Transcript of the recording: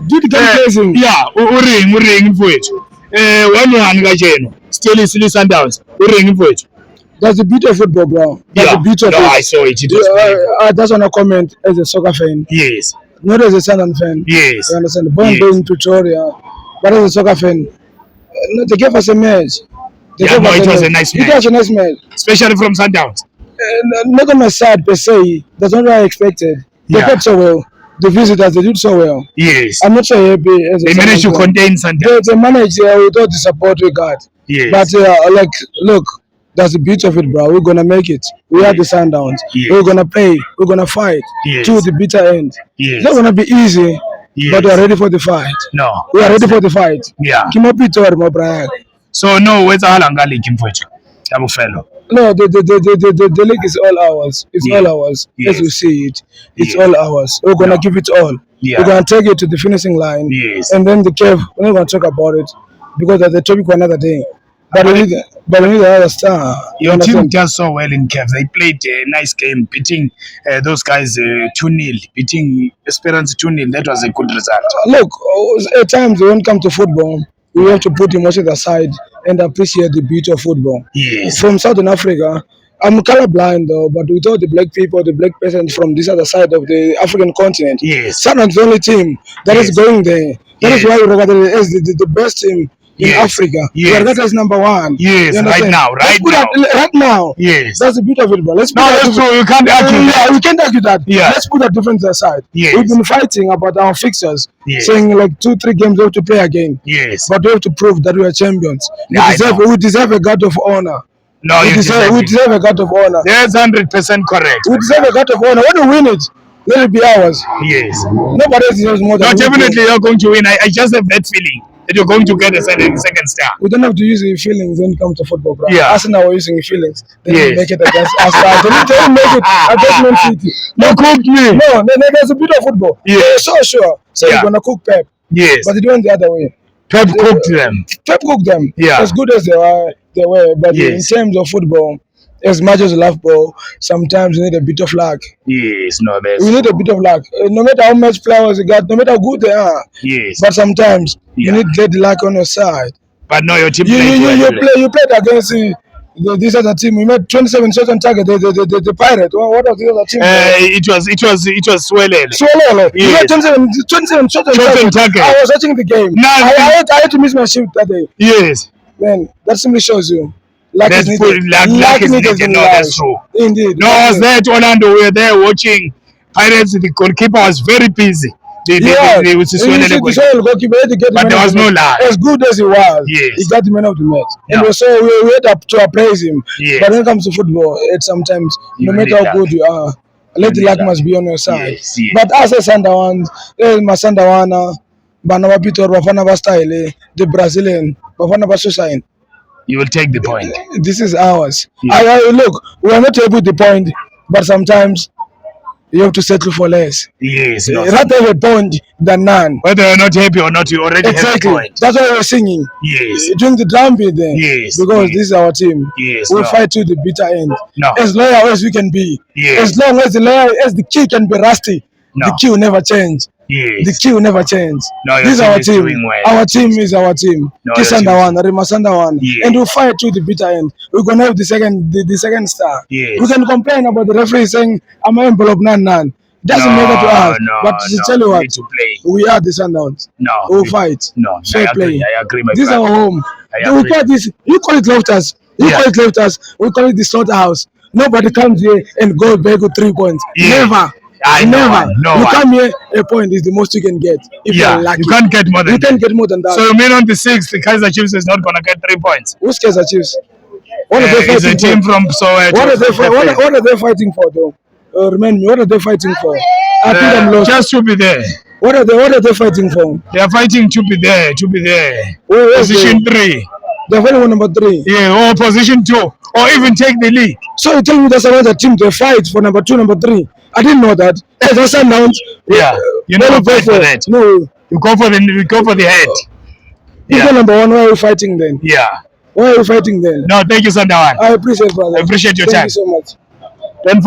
Did the guy Yeah, uring mfowethu. 1-1 kajeno. Still is Sundowns. Uring mfowethu. That's the beauty of football, bro. That's the beauty of it. I saw it. It was beautiful. I just want to comment as a soccer fan, Yes. not as a Sunderland fan. Yes. You understand? Born in Pretoria, but as a soccer fan, they gave us a match. It was a nice match. It was a nice match. Especially from Sundowns. Not on my side per se. That's not what I expected. They played so well. The visitors, they did so well. Yes. I'm not so happy. They managed to contain Sundowns. They managed without the support we got. Yes. But look, that's the beauty of it, bro. We're gonna make it. We are the Sundowns. Yes. We're gonna play. We're gonna fight to the bitter end. Yes. It's not gonna be easy, but we're ready for the fight. No. We are ready for the fight. Yeah. So no, where's Alanga League mfowethu? Yabo fellow. No, the league is all ours. It's all ours. Yes. As we see it, it's all ours. We're gonna give it all. Yeah. We're gonna take it to the finishing line. Yes. And then the cave. We're not gonna talk about it because that's the topic for another day. But we need another star. Your team does so well in Caves. They played a nice game, beating those guys 2-0, beating Esperance 2-0. That was a good result. Look, at times when it comes to football, we have to put emotions aside and appreciate the beauty of football. Yes. From Southern Africa, I'm colorblind though, but without the black people, the black peasants from this other side of the African continent, Yes. Sunderland's the only team that is going there. That is why we regard it as the best team in Africa. We regard it as number one. Yes, right now. Right now. Yes. That's the beauty of it, bro. Let's put that's true. You can't argue that. we can't argue that. Yeah. Let's put that difference aside. Yes. We've been fighting about our fixtures, Yes. saying like 2-3 games we have to play again. Yes. But we have to prove that we are champions. We deserve a guard of honor. No, we deserve a guard of honor. That's 100% correct. We deserve a guard of honor. When we win it, let it be ours. Yes. Nobody else deserves more than No, definitely you're going to win. I just have that feeling that you're going to get a second star. We don't have to use your feelings when it comes to football, bro. Yeah. Arsenal were using your feelings. They didn't make it against Arsenal. They didn't make it against Man City. No, cooked me. No, there's a bit of football. Yeah. They're so sure. So you're going to cook Pep. Yes. But it went the other way. Pep cooked them. Pep cooked them. Yeah. As good as they were. But in terms of football, as much as we love ball, sometimes we need a bit of luck. Yes, no, we need a bit of luck. No matter how much players you got, no matter how good they are. Yes. But sometimes you need to get the luck on your side. But no, your team you played against this other team. We made 27 shots on target. The Pirates. What was the other team? It was Swelele. Swelele. You made 27 shots on target. I was watching the game. I had to miss my shift that day. Yes. Man, that simply shows you. Luck is needed. Luck is needed. No, that's true. Indeed. No, I was there at Orlando. We were there watching Pirates. The goalkeeper was very busy. But there was no luck. As good as he was, yes. he got the man of the match. No. And so we had to appraise him. Yes. But when it comes to football, it's sometimes, no matter how good you are, let the luck must be on your side. Yes, yes. But as a Sundowns, Masandawana, Banawa Pitor, Bafana Bastyle, the Brazilian, Bafana Basusain. You will take the point. This is ours. Yeah. Look, we are not able with the point, but sometimes you have to settle for less. Yes. Rather have a point than none. Whether you're not happy or not, you already have a point. That's why we're singing. Yes. During the drum beat then. Yes. Because this is our team. Yes. We'll fight to the bitter end. No. As loyal as we can be. Yes. As long as the key can be rusty, the key will never change. Yes. The key will never change. No, this is our team. Well. Our team is our team. No, Rimasandawan. Yes. And we'll fight to the bitter end. We're gonna have the second star. Yes. We can complain about the referee saying I'm an envelope none. Doesn't matter to us. But to tell you what, we are the Sundowns. No. We'll fight. No. Fair play. I agree. This is our home. We call this. You call it Loftus. Call it Loftus. We call it the slaughterhouse. Nobody comes here and goes back with 3 points. Yeah. Never. Never. You come here, a point is the most you can get. If you're lucky. You can't get more than that. You can't get more than that. So you mean on the 6th, the Kaizer Chiefs is not going to get 3 points? Who's Kaizer Chiefs? What are they fighting it's a team for? From Soweto. What are they fighting for, though? Remind me, what are they fighting for? I think I'm lost. Just to be there. What are they fighting for? They are fighting to be there. Position 3. They're fighting for number 3. Yeah, or position 2. Or even take the league. So you tell me there's another team to fight for number 2, number 3. I didn't know that. That's announced. Yeah. You never fight for that. No. You go for the head. You go number 1, why are we fighting then? Yeah. Why are we fighting then? No, thank you, Sandawan. I appreciate it, brother. I appreciate your time. Thank you so much. Don't